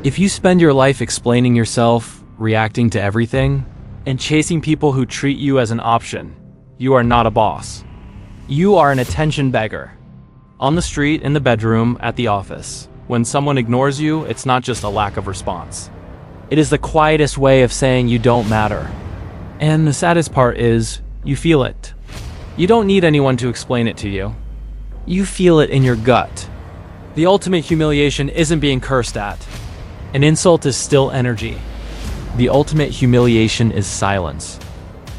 If you spend your life explaining yourself, reacting to everything, and chasing people who treat you as an option, you are not a boss. You are an attention beggar. On the street, in the bedroom, at the office, when someone ignores you, it's not just a lack of response. It is the quietest way of saying you don't matter. And the saddest part is, you feel it. You don't need anyone to explain it to you. You feel it in your gut. The ultimate humiliation isn't being cursed at. An insult is still energy. The ultimate humiliation is silence.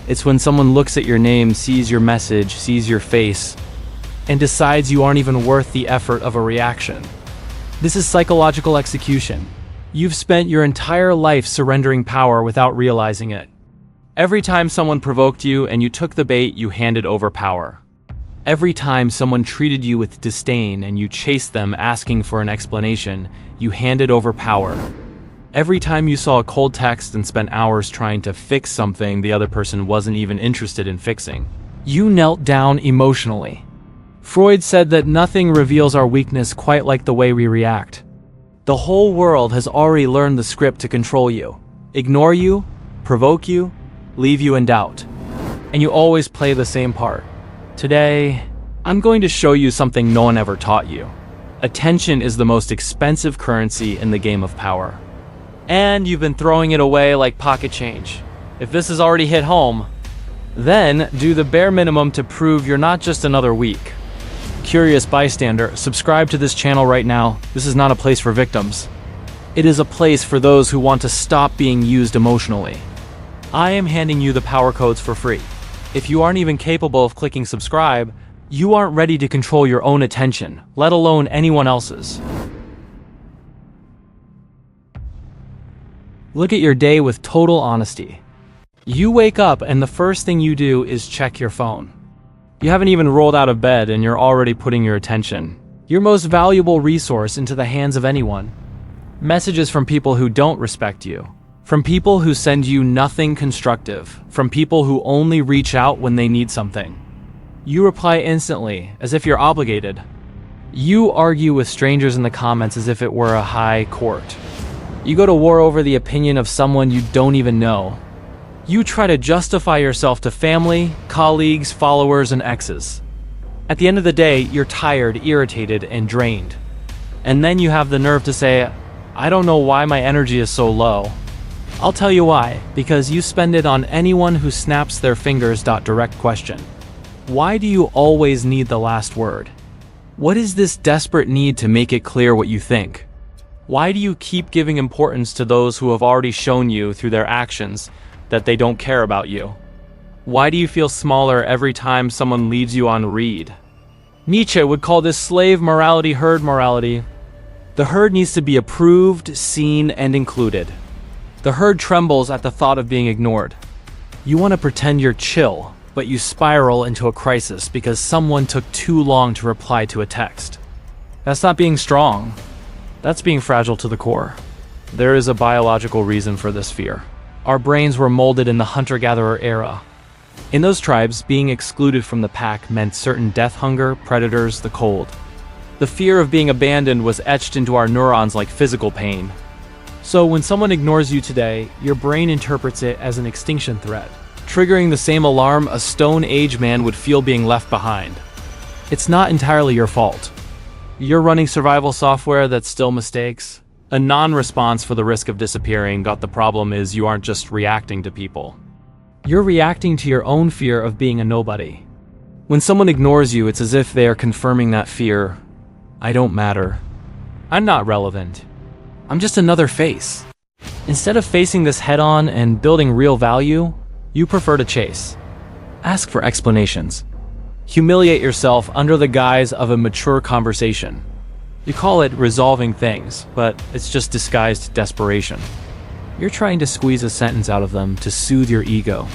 It's when someone looks at your name, sees your message, sees your face, and decides you aren't even worth the effort of a reaction. This is psychological execution. You've spent your entire life surrendering power without realizing it. Every time someone provoked you and you took the bait, you handed over power. Every time someone treated you with disdain and you chased them asking for an explanation, you handed over power. Every time you saw a cold text and spent hours trying to fix something the other person wasn't even interested in fixing, you knelt down emotionally. Freud said that nothing reveals our weakness quite like the way we react. The whole world has already learned the script to control you, ignore you, provoke you, leave you in doubt. And you always play the same part. Today, I'm going to show you something no one ever taught you. Attention is the most expensive currency in the game of power. And you've been throwing it away like pocket change. If this has already hit home, then do the bare minimum to prove you're not just another weak. Curious bystander, subscribe to this channel right now. This is not a place for victims. It is a place for those who want to stop being used emotionally. I am handing you the power codes for free. If you aren't even capable of clicking subscribe, you aren't ready to control your own attention, let alone anyone else's. Look at your day with total honesty. You wake up and the first thing you do is check your phone. You haven't even rolled out of bed and you're already putting your attention, your most valuable resource, into the hands of anyone. Messages from people who don't respect you, from people who send you nothing constructive, from people who only reach out when they need something. You reply instantly, as if you're obligated. You argue with strangers in the comments as if it were a high court. You go to war over the opinion of someone you don't even know. You try to justify yourself to family, colleagues, followers, and exes. At the end of the day, you're tired, irritated, and drained. And then you have the nerve to say, I don't know why my energy is so low. I'll tell you why, because you spend it on anyone who snaps their fingers. Direct question. Why do you always need the last word? What is this desperate need to make it clear what you think? Why do you keep giving importance to those who have already shown you through their actions that they don't care about you? Why do you feel smaller every time someone leads you on read? Nietzsche would call this slave morality herd morality. The herd needs to be approved, seen, and included. The herd trembles at the thought of being ignored. You want to pretend you're chill, but you spiral into a crisis because someone took too long to reply to a text. That's not being strong. That's being fragile to the core. There is a biological reason for this fear. Our brains were molded in the hunter-gatherer era. In those tribes, being excluded from the pack meant certain death, hunger, predators, the cold. The fear of being abandoned was etched into our neurons like physical pain. So when someone ignores you today, your brain interprets it as an extinction threat, triggering the same alarm a Stone Age man would feel being left behind. It's not entirely your fault. You're running survival software that still mistakes. A non-response for the risk of disappearing. The problem is you aren't just reacting to people. You're reacting to your own fear of being a nobody. When someone ignores you, it's as if they are confirming that fear. I don't matter. I'm not relevant. I'm just another face. Instead of facing this head-on and building real value, you prefer to chase. Ask for explanations. Humiliate yourself under the guise of a mature conversation. You call it resolving things, but it's just disguised desperation. You're trying to squeeze a sentence out of them to soothe your ego.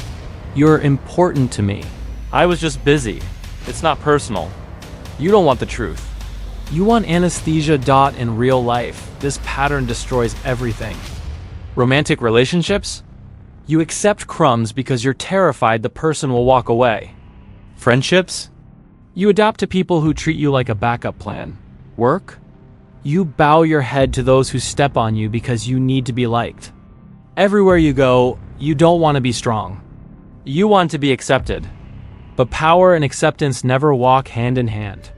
You're important to me. I was just busy. It's not personal. You don't want the truth. You want anesthesia. In real life, this pattern destroys everything. Romantic relationships? You accept crumbs because you're terrified the person will walk away. Friendships? You adapt to people who treat you like a backup plan. Work? You bow your head to those who step on you because you need to be liked. Everywhere you go, you don't want to be strong. You want to be accepted. But power and acceptance never walk hand in hand.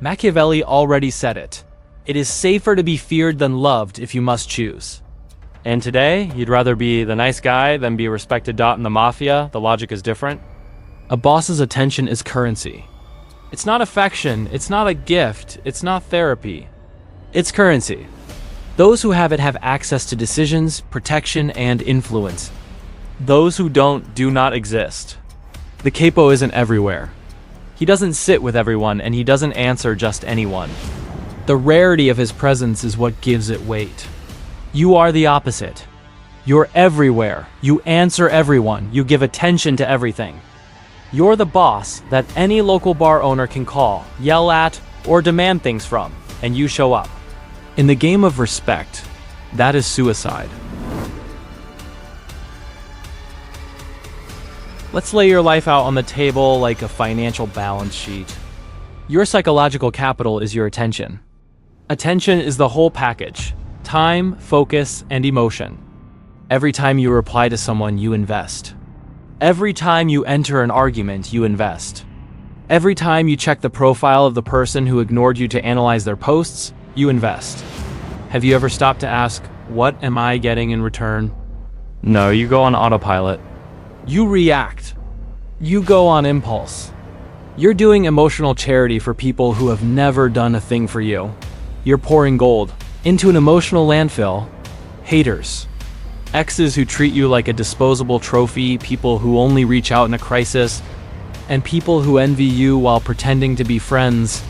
Machiavelli already said it. It is safer to be feared than loved if you must choose. And today, you'd rather be the nice guy than be a respected dot in the Mafia. The logic is different. A boss's attention is currency. It's not affection, it's not a gift, it's not therapy. It's currency. Those who have it have access to decisions, protection, and influence. Those who don't do not exist. The Capo isn't everywhere. He doesn't sit with everyone, and he doesn't answer just anyone. The rarity of his presence is what gives it weight. You are the opposite. You're everywhere. You answer everyone. You give attention to everything. You're the boss that any local bar owner can call, yell at, or demand things from, and you show up. In the game of respect, that is suicide. Let's lay your life out on the table like a financial balance sheet. Your psychological capital is your attention. Attention is the whole package: time, focus, and emotion. Every time you reply to someone, you invest. Every time you enter an argument, you invest. Every time you check the profile of the person who ignored you to analyze their posts, you invest. Have you ever stopped to ask, what am I getting in return? No, you go on autopilot. You react. You go on impulse. You're doing emotional charity for people who have never done a thing for you. You're pouring gold into an emotional landfill. Haters. Exes who treat you like a disposable trophy, people who only reach out in a crisis, and people who envy you while pretending to be friends.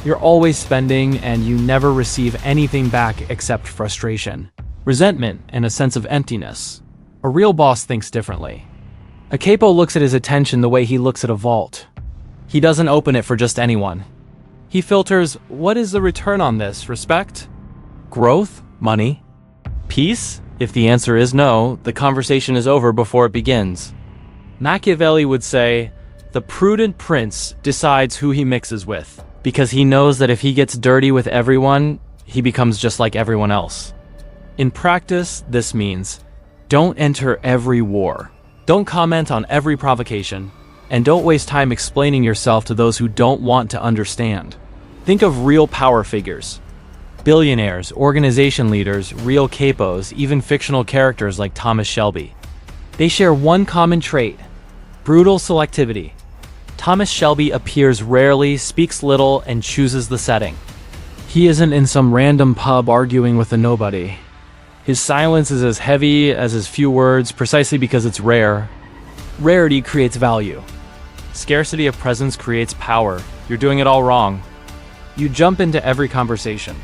You're always spending, and you never receive anything back except frustration, resentment, and a sense of emptiness. A real boss thinks differently. A capo looks at his attention the way he looks at a vault. He doesn't open it for just anyone. He filters, what is the return on this? Respect? Growth? Money? Peace? If the answer is no, the conversation is over before it begins. Machiavelli would say, the prudent prince decides who he mixes with, because he knows that if he gets dirty with everyone, he becomes just like everyone else. In practice, this means, don't enter every war. Don't comment on every provocation, and don't waste time explaining yourself to those who don't want to understand. Think of real power figures. Billionaires, organization leaders, real capos, even fictional characters like Thomas Shelby. They share one common trait: brutal selectivity. Thomas Shelby appears rarely, speaks little, and chooses the setting. He isn't in some random pub arguing with a nobody. His silence is as heavy as his few words precisely because it's rare. Rarity creates value. Scarcity of presence creates power. You're doing it all wrong. You jump into every conversation.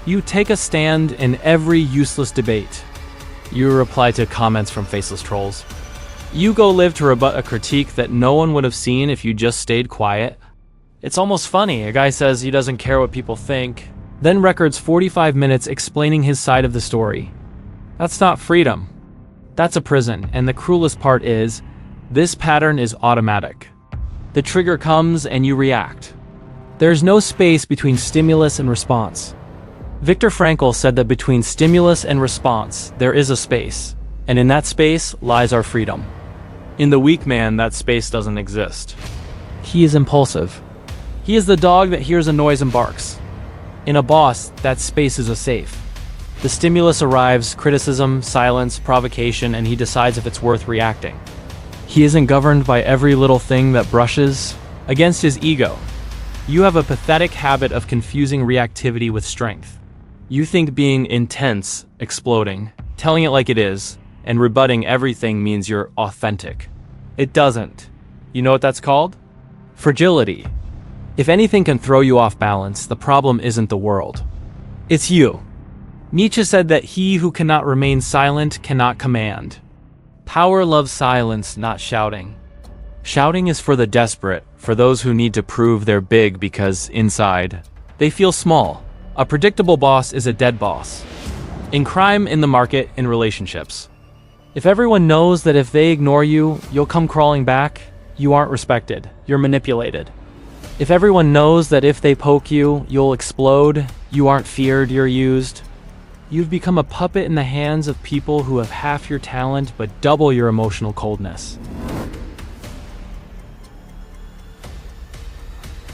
You take a stand in every useless debate. You reply to comments from faceless trolls. You go live to rebut a critique that no one would have seen if you just stayed quiet. It's almost funny. A guy says he doesn't care what people think, then records 45 minutes explaining his side of the story. That's not freedom. That's a prison, and the cruelest part is, this pattern is automatic. The trigger comes and you react. There's no space between stimulus and response. Viktor Frankl said that between stimulus and response, there is a space, and in that space lies our freedom. In the weak man, that space doesn't exist. He is impulsive. He is the dog that hears a noise and barks. In a boss, that space is a safe. The stimulus arrives, criticism, silence, provocation, and he decides if it's worth reacting. He isn't governed by every little thing that brushes against his ego. You have a pathetic habit of confusing reactivity with strength. You think being intense, exploding, telling it like it is, and rebutting everything means you're authentic. It doesn't. You know what that's called? Fragility. If anything can throw you off balance, the problem isn't the world. It's you. Nietzsche said that he who cannot remain silent cannot command. Power loves silence, not shouting. Shouting is for the desperate, for those who need to prove they're big because, inside, they feel small. A predictable boss is a dead boss. In crime, in the market, in relationships. If everyone knows that if they ignore you, you'll come crawling back, you aren't respected. You're manipulated. If everyone knows that if they poke you, you'll explode, you aren't feared, you're used. You've become a puppet in the hands of people who have half your talent but double your emotional coldness.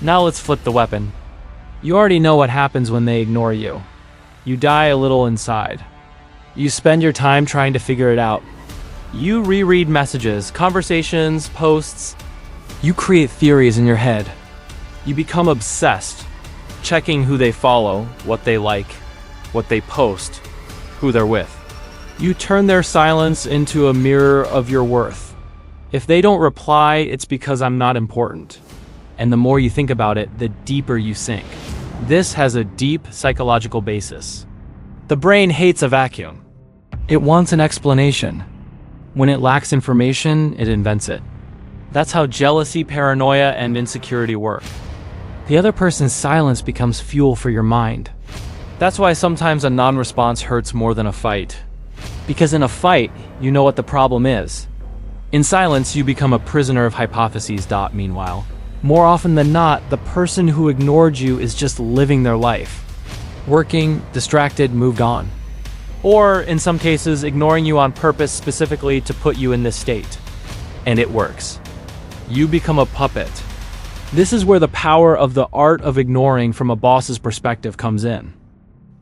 Now let's flip the weapon. You already know what happens when they ignore you. You die a little inside. You spend your time trying to figure it out. You reread messages, conversations, posts. You create theories in your head. You become obsessed, checking who they follow, what they like, what they post, who they're with. You turn their silence into a mirror of your worth. If they don't reply, it's because I'm not important. And the more you think about it, the deeper you sink. This has a deep psychological basis. The brain hates a vacuum. It wants an explanation. When it lacks information, it invents it. That's how jealousy, paranoia, and insecurity work. The other person's silence becomes fuel for your mind. That's why sometimes a non-response hurts more than a fight. Because in a fight, you know what the problem is. In silence, you become a prisoner of hypotheses. Meanwhile, more often than not, the person who ignored you is just living their life. Working, distracted, moved on. Or, in some cases, ignoring you on purpose specifically to put you in this state. And it works. You become a puppet. This is where the power of the art of ignoring from a boss's perspective comes in.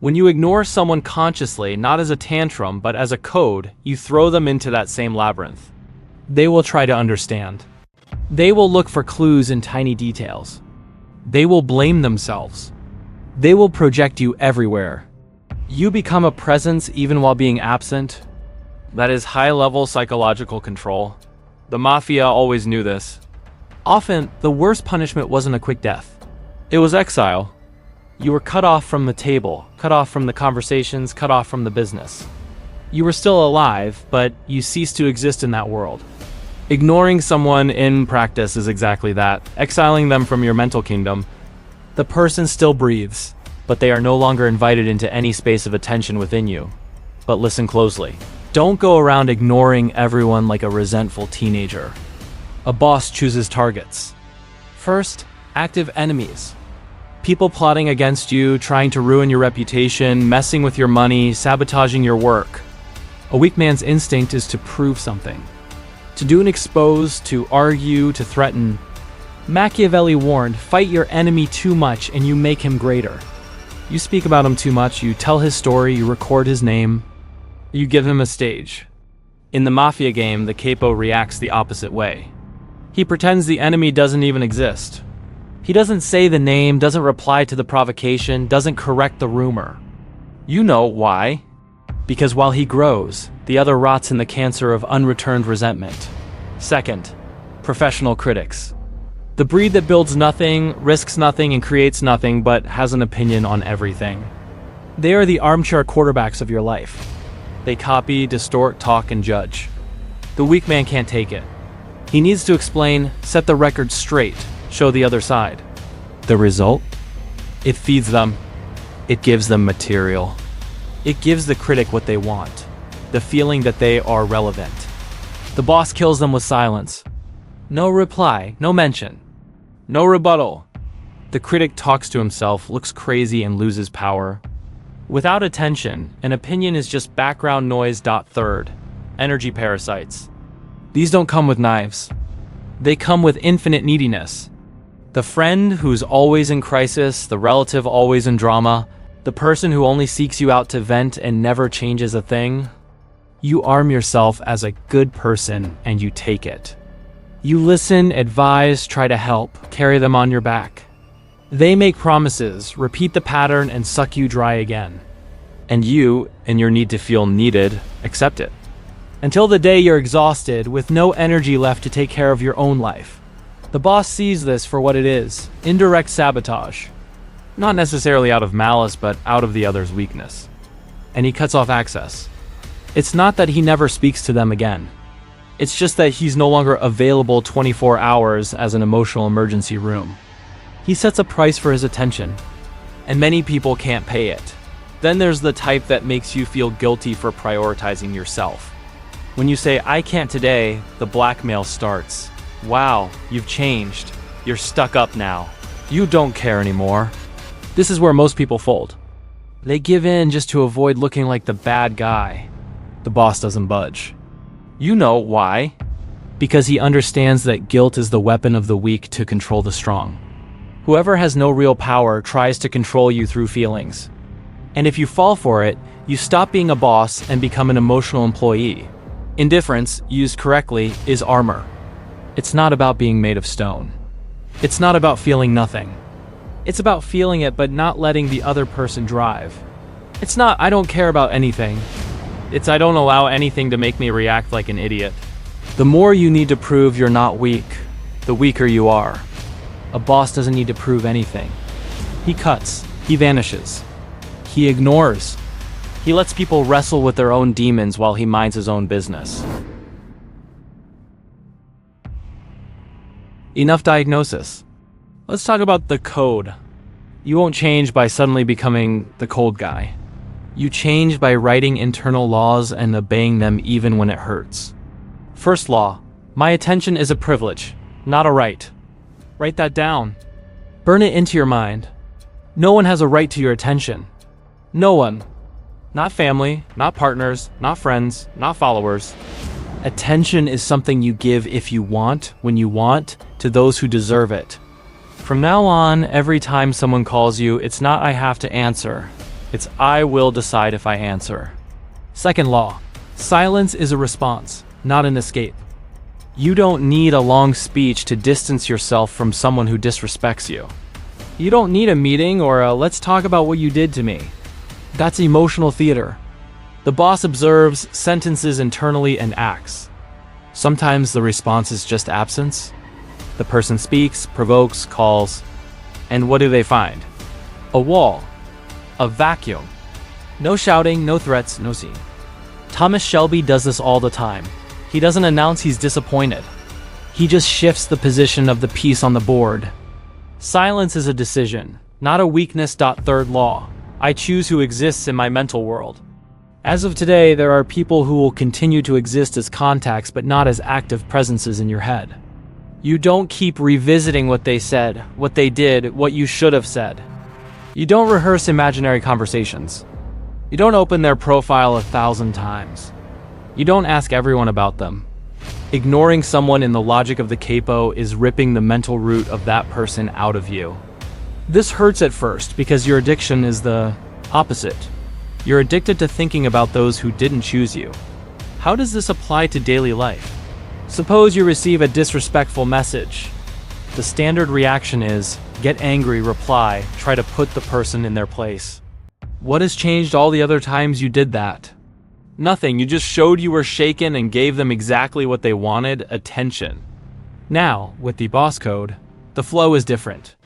When you ignore someone consciously, not as a tantrum, but as a code, you throw them into that same labyrinth. They will try to understand. They will look for clues in tiny details. They will blame themselves. They will project you everywhere. You become a presence even while being absent. That is high-level psychological control. The Mafia always knew this. Often, the worst punishment wasn't a quick death. It was exile. You were cut off from the table, cut off from the conversations, cut off from the business. You were still alive, but you ceased to exist in that world. Ignoring someone in practice is exactly that, exiling them from your mental kingdom. The person still breathes, but they are no longer invited into any space of attention within you. But listen closely. Don't go around ignoring everyone like a resentful teenager. A boss chooses targets. First, active enemies. People plotting against you, trying to ruin your reputation, messing with your money, sabotaging your work. A weak man's instinct is to prove something. To do and expose, to argue, to threaten. Machiavelli warned, fight your enemy too much and you make him greater. You speak about him too much, you tell his story, you record his name, you give him a stage. In the Mafia game, the Capo reacts the opposite way. He pretends the enemy doesn't even exist. He doesn't say the name, doesn't reply to the provocation, doesn't correct the rumor. You know why. Because while he grows, the other rots in the cancer of unreturned resentment. Second, professional critics. The breed that builds nothing, risks nothing, and creates nothing, but has an opinion on everything. They are the armchair quarterbacks of your life. They copy, distort, talk, and judge. The weak man can't take it. He needs to explain, set the record straight, show the other side. The result? It feeds them. It gives them material. It gives the critic what they want, the feeling that they are relevant. The boss kills them with silence. No reply, no mention, no rebuttal. The critic talks to himself, looks crazy, and loses power. Without attention, an opinion is just background noise. Third, energy parasites. These don't come with knives. They come with infinite neediness. The friend who's always in crisis, the relative always in drama, the person who only seeks you out to vent and never changes a thing. You arm yourself as a good person and you take it. You listen, advise, try to help, carry them on your back. They make promises, repeat the pattern, and suck you dry again. And you, in your need to feel needed, accept it. Until the day you're exhausted, with no energy left to take care of your own life. The boss sees this for what it is, indirect sabotage. Not necessarily out of malice, but out of the other's weakness. And he cuts off access. It's not that he never speaks to them again. It's just that he's no longer available 24 hours as an emotional emergency room. He sets a price for his attention, and many people can't pay it. Then there's the type that makes you feel guilty for prioritizing yourself. When you say, "I can't today," the blackmail starts. Wow, you've changed. You're stuck up now. You don't care anymore. This is where most people fold. They give in just to avoid looking like the bad guy. The boss doesn't budge. You know why? Because he understands that guilt is the weapon of the weak to control the strong. Whoever has no real power tries to control you through feelings. And if you fall for it, you stop being a boss and become an emotional employee. Indifference, used correctly, is armor. It's not about being made of stone. It's not about feeling nothing. It's about feeling it but not letting the other person drive. It's not I don't care about anything. It's I don't allow anything to make me react like an idiot. The more you need to prove you're not weak, the weaker you are. A boss doesn't need to prove anything. He cuts. He vanishes. He ignores. He lets people wrestle with their own demons while he minds his own business. Enough diagnosis. Let's talk about the code. You won't change by suddenly becoming the cold guy. You change by writing internal laws and obeying them even when it hurts. First law, my attention is a privilege, not a right. Write that down. Burn it into your mind. No one has a right to your attention. No one. Not family, not partners, not friends, not followers. Attention is something you give if you want, when you want, to those who deserve it. From now on, every time someone calls you, it's not I have to answer. It's I will decide if I answer. Second law, silence is a response, not an escape. You don't need a long speech to distance yourself from someone who disrespects you. You don't need a meeting or a let's talk about what you did to me. That's emotional theater. The boss observes, sentences internally, and acts. Sometimes the response is just absence. The person speaks, provokes, calls, and what do they find? A wall. A vacuum. No shouting, no threats, no scene. Thomas Shelby does this all the time. He doesn't announce he's disappointed. He just shifts the position of the piece on the board. Silence is a decision, not a weakness. Third law. I choose who exists in my mental world. As of today, there are people who will continue to exist as contacts but not as active presences in your head. You don't keep revisiting what they said, what they did, what you should have said. You don't rehearse imaginary conversations. You don't open their profile 1,000 times. You don't ask everyone about them. Ignoring someone in the logic of the capo is ripping the mental root of that person out of you. This hurts at first because your addiction is the opposite. You're addicted to thinking about those who didn't choose you. How does this apply to daily life? Suppose you receive a disrespectful message. The standard reaction is, get angry, reply, try to put the person in their place. What has changed all the other times you did that? Nothing, you just showed you were shaken and gave them exactly what they wanted, attention. Now, with the boss code, the flow is different.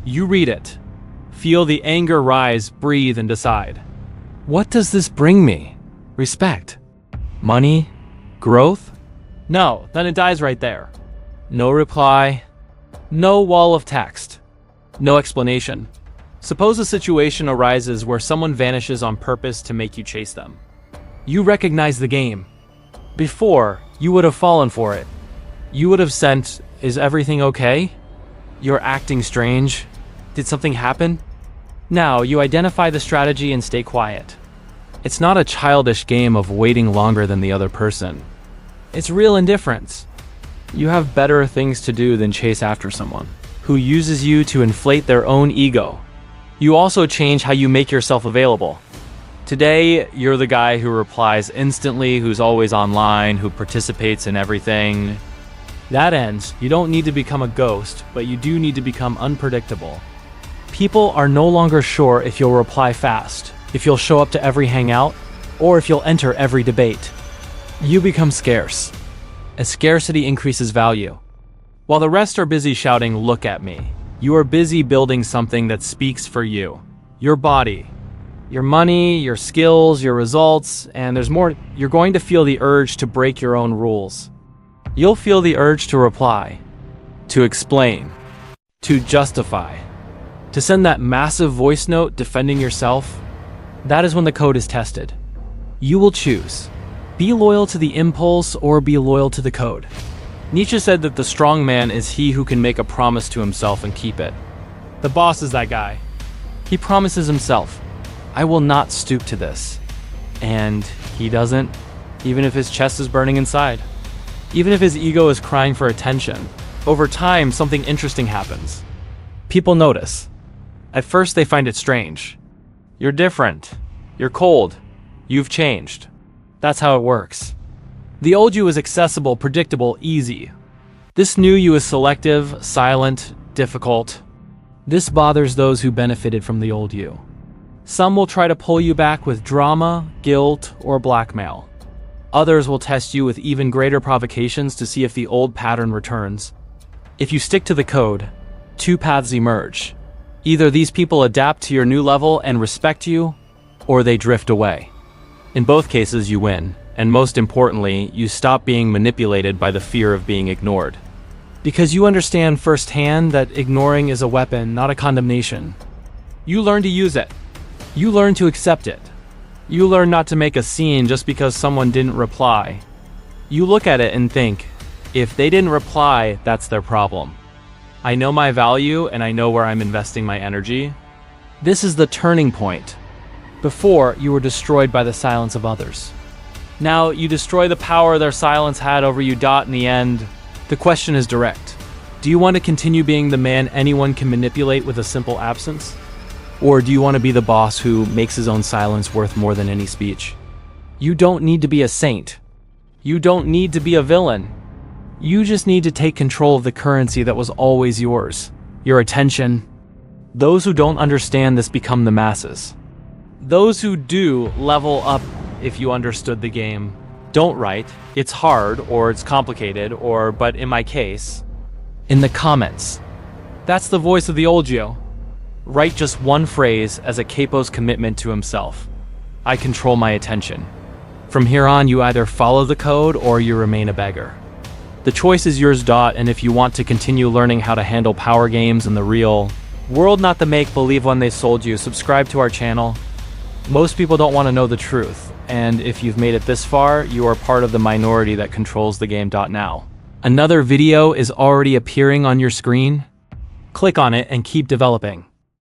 You read it. Feel the anger rise, breathe, and decide. What does this bring me? Respect? Money? Growth? No, then it dies right there. No reply. No wall of text. No explanation. Suppose a situation arises where someone vanishes on purpose to make you chase them. You recognize the game. Before, you would have fallen for it. You would have sent, is everything okay? You're acting strange. Did something happen? Now, you identify the strategy and stay quiet. It's not a childish game of waiting longer than the other person. It's real indifference. You have better things to do than chase after someone who uses you to inflate their own ego. You also change how you make yourself available. Today, you're the guy who replies instantly, who's always online, who participates in everything. That ends. You don't need to become a ghost, but you do need to become unpredictable. People are no longer sure if you'll reply fast, if you'll show up to every hangout, or if you'll enter every debate. You become scarce. As scarcity increases value. While the rest are busy shouting, "Look at me," you are busy building something that speaks for you. Your body, your money, your skills, your results, and there's more. You're going to feel the urge to break your own rules. You'll feel the urge to reply, to explain, to justify, to send that massive voice note defending yourself. That is when the code is tested. You will choose. Be loyal to the impulse or be loyal to the code. Nietzsche said that the strong man is he who can make a promise to himself and keep it. The boss is that guy. He promises himself, I will not stoop to this. And he doesn't, even if his chest is burning inside. Even if his ego is crying for attention. Over time, something interesting happens. People notice. At first, they find it strange. You're different. You're cold. You've changed. That's how it works. The old you is accessible, predictable, easy. This new you is selective, silent, difficult. This bothers those who benefited from the old you. Some will try to pull you back with drama, guilt, or blackmail. Others will test you with even greater provocations to see if the old pattern returns. If you stick to the code, two paths emerge. Either these people adapt to your new level and respect you, or they drift away. In both cases, you win, and most importantly, you stop being manipulated by the fear of being ignored. Because you understand firsthand that ignoring is a weapon, not a condemnation. You learn to use it. You learn to accept it. You learn not to make a scene just because someone didn't reply. You look at it and think, if they didn't reply, that's their problem. I know my value and I know where I'm investing my energy. This is the turning point. Before, you were destroyed by the silence of others. Now, you destroy the power their silence had over you. In the end, the question is direct. Do you want to continue being the man anyone can manipulate with a simple absence? Or do you want to be the boss who makes his own silence worth more than any speech? You don't need to be a saint. You don't need to be a villain. You just need to take control of the currency that was always yours, your attention. Those who don't understand this become the masses. Those who do level up if you understood the game. Don't write, it's hard or it's complicated or, but in my case, in the comments. That's the voice of the old you. Write just one phrase as a capo's commitment to himself. I control my attention. From here on, you either follow the code or you remain a beggar. The choice is yours. And if you want to continue learning how to handle power games in the real world, not the make-believe one they sold you, subscribe to our channel. Most people don't want to know the truth, and if you've made it this far, you are part of the minority that controls the game. Now, another video is already appearing on your screen. Click on it and keep developing.